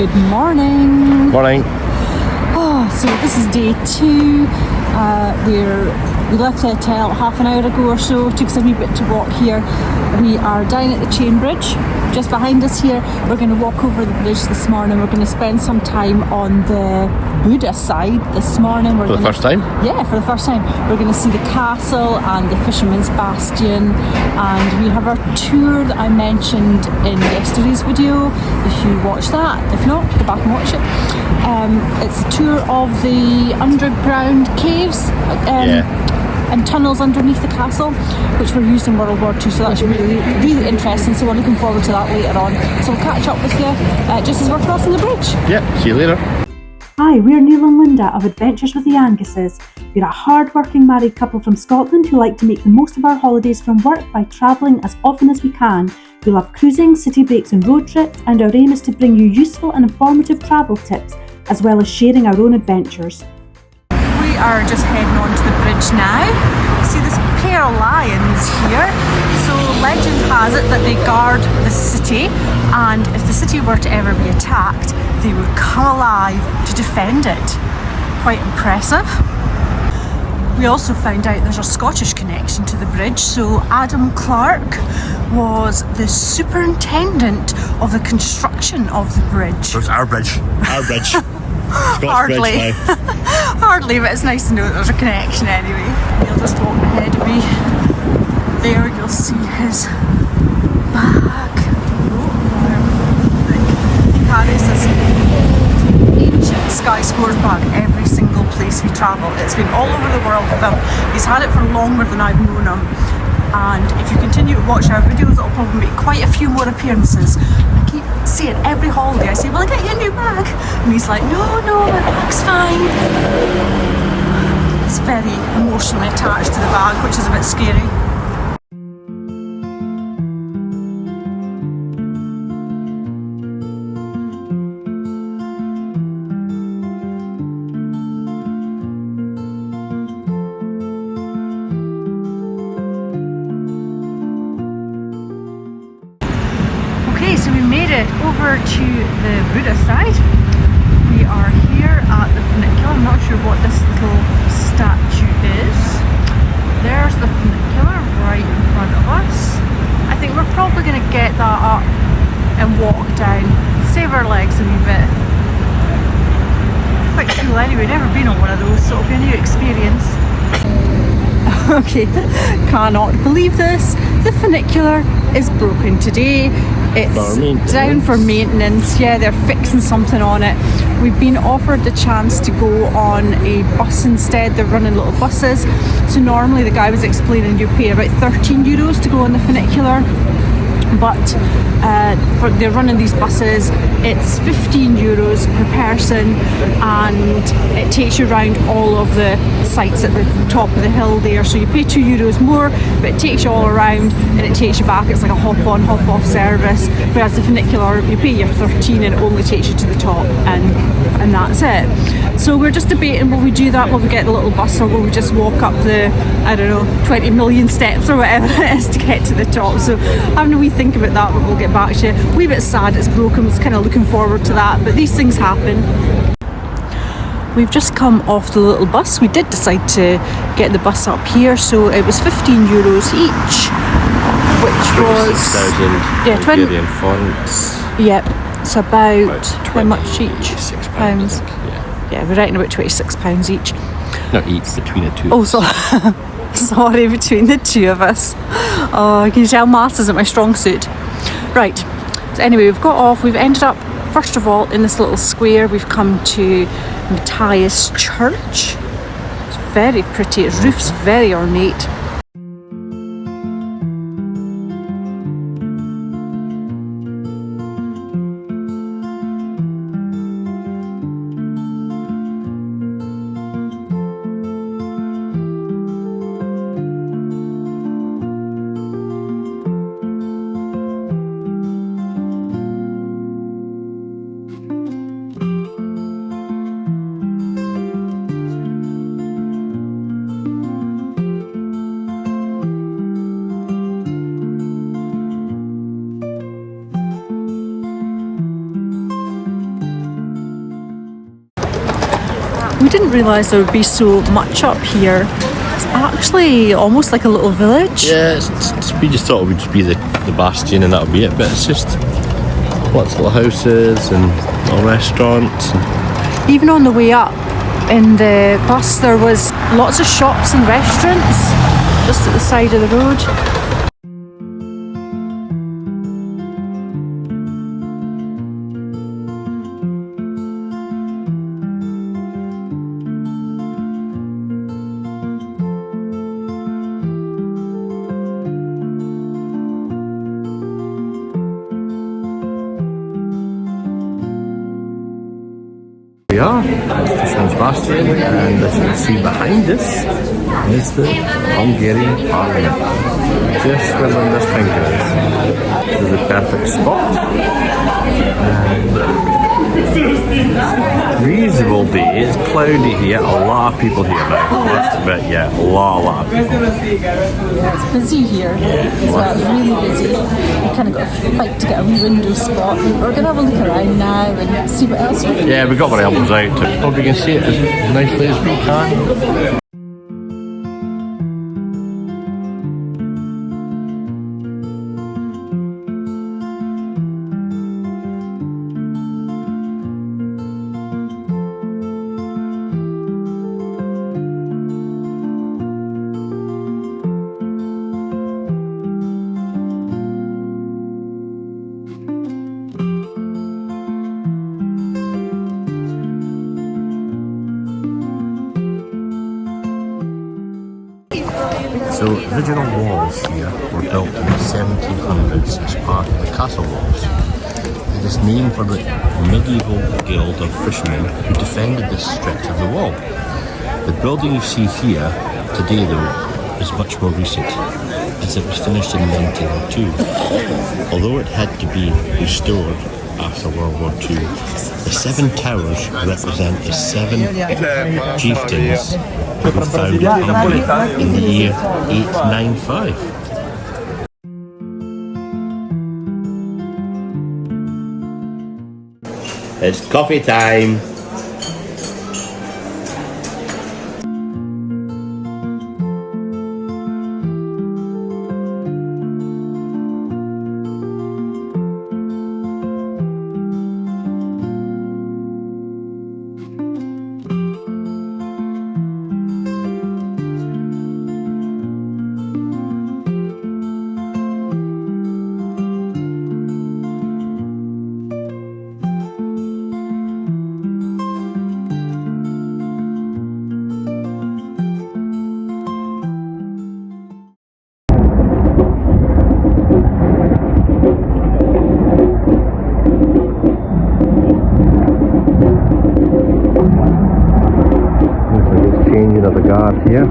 Good morning. Morning. Oh, so this is day 2. We left the hotel half an hour ago or so. It took us a wee bit to walk here. We are down at the Chain Bridge. Just behind us here, we're going to walk over the bridge this morning. We're going to spend some time on the Buda side this morning. For the first time? Yeah, for the first time. We're going to see the castle and the fisherman's Bastion, and we have our tour that I mentioned in yesterday's video. If you watch that, if not, go back and watch it. It's a tour of the underground caves. And tunnels underneath the castle, which were used in World War II, so that's really, really interesting. So we're looking forward to that later on. So we'll catch up with you just as we're crossing the bridge. Yeah, see you later. Hi, we're Neil and Linda of Adventures with the Anguses. We're a hard-working married couple from Scotland who like to make the most of our holidays from work by travelling as often as we can. We love cruising, city breaks and road trips, and our aim is to bring you useful and informative travel tips, as well as sharing our own adventures. We are just heading on to the bridge now. See this pair of lions here. So legend has it that they guard the city, and if the city were to ever be attacked, they would come alive to defend it. Quite impressive. We also found out there's a Scottish connection to the bridge. So Adam Clark was the superintendent of the construction of the bridge. So it's our bridge. Our bridge. Hardly. Hardly, but it's nice to know that there's a connection anyway. He'll just walk ahead of me. There you'll see his bag. He carries this ancient Sky Scores bag every single place we travel. It's been all over the world with him. He's had it for longer than I've known him. And if you continue to watch our videos, it'll probably make quite a few more appearances. I keep saying every holiday, I say, will I get you a new bag? And he's like, no, my bag's fine. He's very emotionally attached to the bag, which is a bit scary. Okay, so we made it over to the Buda side. We are here at the funicular. I'm not sure what this little statue is. There's the funicular right in front of us. I think we're probably going to get that up and walk down, save our legs a wee bit. Quite cool anyway, never been on one of those, so it'll be a new experience. Okay, cannot believe this. The funicular is broken today. It's down for maintenance. Yeah, they're fixing something on it. We've been offered the chance to go on a bus instead. They're running little buses. So normally the guy was explaining you pay about €13 to go on the funicular. But they're running these buses, it's €15 per person, and it takes you around all of the sites at the top of the hill there. So you pay €2 more, but it takes you all around and it takes you back. It's like a hop-on, hop-off service. Whereas the funicular, you pay your 13 and it only takes you to the top, and that's it. So we're just debating, will we do that? Will we get the little bus, or will we just walk up the, I don't know, 20 million steps or whatever it is to get to the top? So having a wee think about that, but we'll get back to you. Wee bit sad it's broken, was kind of looking forward to that, but these things happen. We've just come off the little bus. We did decide to get the bus up here, so it was €15 each, which was 26,000 Hungarian forints. Yep, it's about how much each? Pounds. Yeah, we're writing about £26 each. Not each, between the two. Oh, sorry, between the two of us. Oh, can you tell maths isn't my strong suit? Right, so anyway, we've got off. We've ended up, first of all, in this little square. We've come to Matthias Church. It's very pretty. Its roof's very ornate. We didn't realise there would be so much up here. It's actually almost like a little village. Yeah, we just thought it would just be the Bastion and that would be it, but it's just lots of little houses and little restaurants. Even on the way up in the bus, there was lots of shops and restaurants just at the side of the road. We are at Bastion, and as you can see behind us is the Hungarian Parliament. Just where Linda's finger is. This is a perfect spot. Reasonable day, it's cloudy here, a lot of people here now. But yeah, a lot of people. It's busy here as well, it's really busy. We kind of got to fight to get a wee window spot. We're going to have a look around now and see what else we can. Yeah, we've got our elbows out to hope you can see it as nicely as we can. So the original walls here were built in the 1700s as part of the castle walls. It is named for the medieval guild of fishermen who defended this stretch of the wall. The building you see here today though is much more recent, as it was finished in 1902. Although it had to be restored after World War II, the 7 towers represent the 7 chieftains who founded Hungary in the year 895. It's coffee time! Changing of the guard here.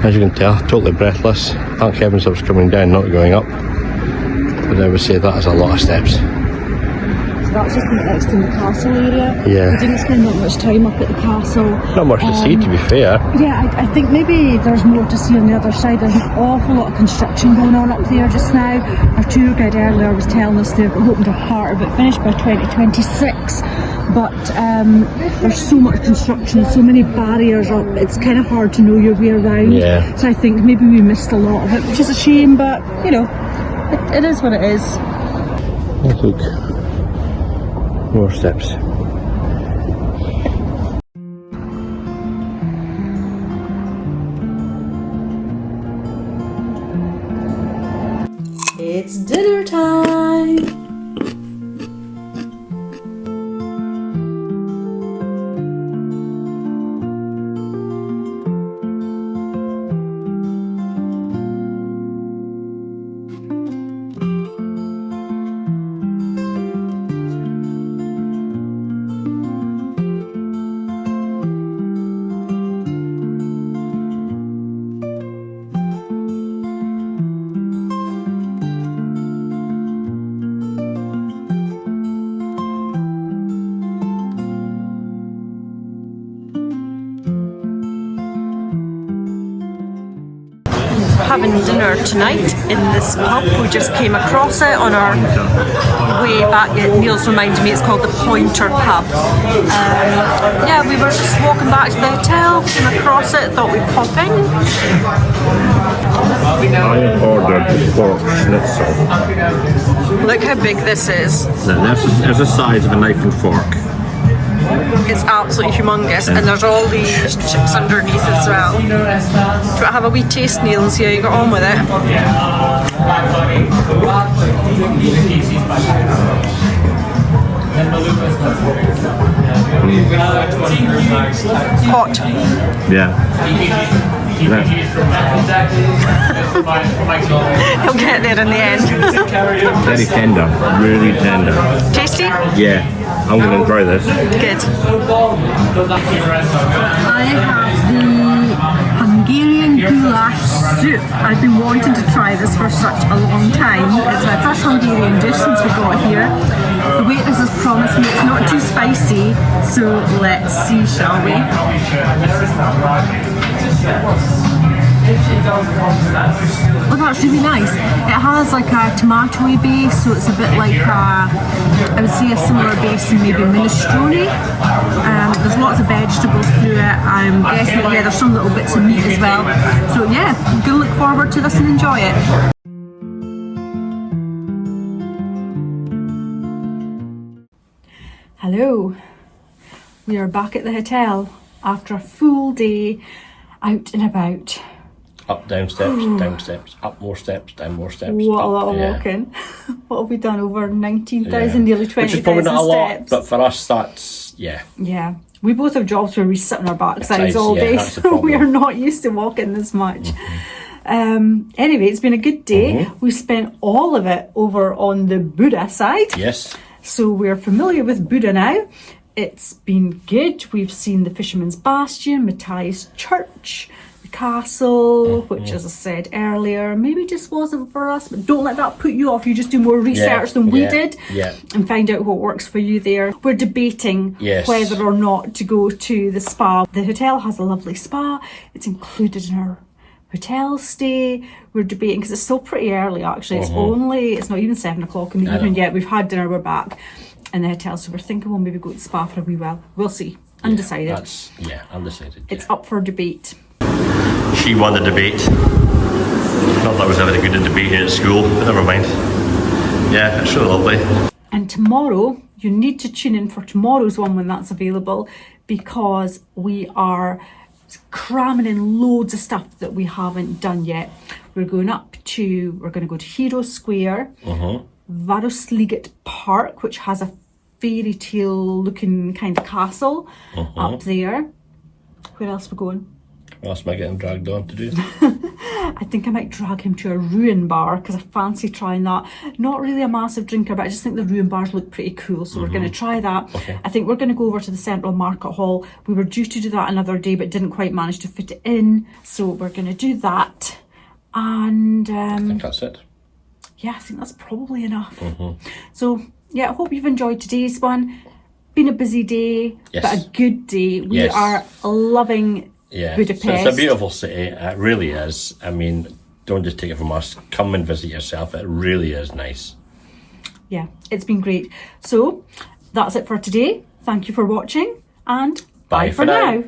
As you can tell, totally breathless. Thank heavens I was coming down, not going up. But I would say that is a lot of steps. So that's just next in the castle area. Yeah. We didn't spend that much time up at the castle. Not much to see, to be fair. Yeah, I think maybe there's more to see on the other side. There's an awful lot of construction going on up there just now. Our tour guide earlier was telling us they're hoping to have part of it finished by 2026. But there's so much construction, so many barriers up, it's kind of hard to know your way around. Yeah. So I think maybe we missed a lot of it, which is a shame, but you know, it is what it is. Oh, look. More steps. It's dinner time! Having dinner tonight in this pub. We just came across it on our way back. Niels reminded me it's called the Pointer Pub. Yeah, we were just walking back to the hotel, came across it, thought we'd pop in. I have ordered pork schnitzel. Look how big this is. There's the size of a knife and fork. It's absolutely humongous, and there's all these chips underneath as well. Do you want to have a wee taste, Neil, and see how you got on with it? Hot. Yeah. He'll get there in the end. Very tender, really tender. Tasty? Yeah, I'm going to enjoy this. Good. I have the Hungarian goulash soup. I've been wanting to try this for such a long time. It's my first Hungarian dish since we got here. The waitress has promised me it's not too spicy, so let's see, shall we? Oh, that's really nice. It has like a tomatoey base, so it's a bit like I would say a similar base to maybe minestrone. There's lots of vegetables through it. I'm guessing that there's some little bits of meat as well. So yeah, I'm gonna look forward to this and enjoy it. Hello, we are back at the hotel after a full day out and about. Up, down steps, up more steps, down more steps. What a up, lot of walking. What have we done? Over 19,000, nearly 20,000 Which is probably not a lot, steps. but for us that's, yeah. Yeah. We both have jobs where we sit on our backsides all yeah, day, that's the so we problem. are not used to walking this much. Anyway, it's been a good day. We spent all of it over on the Buda side. Yes. So we're familiar with Buda now. It's been good. We've seen the Fisherman's Bastion, Matthias Church, the castle, which, as I said earlier, maybe just wasn't for us, but don't let that put you off. You just do more research than we did and find out what works for you there. We're debating whether or not to go to the spa. The hotel has a lovely spa. It's included in our hotel stay. We're debating because it's still pretty early actually. It's not even 7 o'clock in the evening yet. We've had dinner, we're back in the hotel, so we're thinking we'll maybe go to the spa for a wee while. We'll see. Undecided. Undecided. It's up for debate. She won the debate. Not that I was ever good at debating at school, but never mind. Yeah, it's really lovely. And tomorrow, you need to tune in for tomorrow's one when that's available, because we are cramming in loads of stuff that we haven't done yet. We're going to go to Hero Square, Varosliget Park, which has a fairy tale looking kind of castle up there. Where else are we going? What else am I getting dragged on to do? I think I might drag him to a ruin bar because I fancy trying that. Not really a massive drinker, but I just think the ruin bars look pretty cool, so we're going to try that. Okay. I think we're going to go over to the Central Market Hall. We were due to do that another day, but didn't quite manage to fit it in, so we're going to do that. And I think that's it. yeah, I think that's probably enough. So yeah, I hope you've enjoyed today's one. Been a busy day, Yes. but a good day. We Yes. are loving Budapest. So it's a beautiful city. It really is. I mean, don't just take it from us. Come and visit yourself. It really is nice. Yeah, it's been great. So that's it for today. Thank you for watching, and bye for now.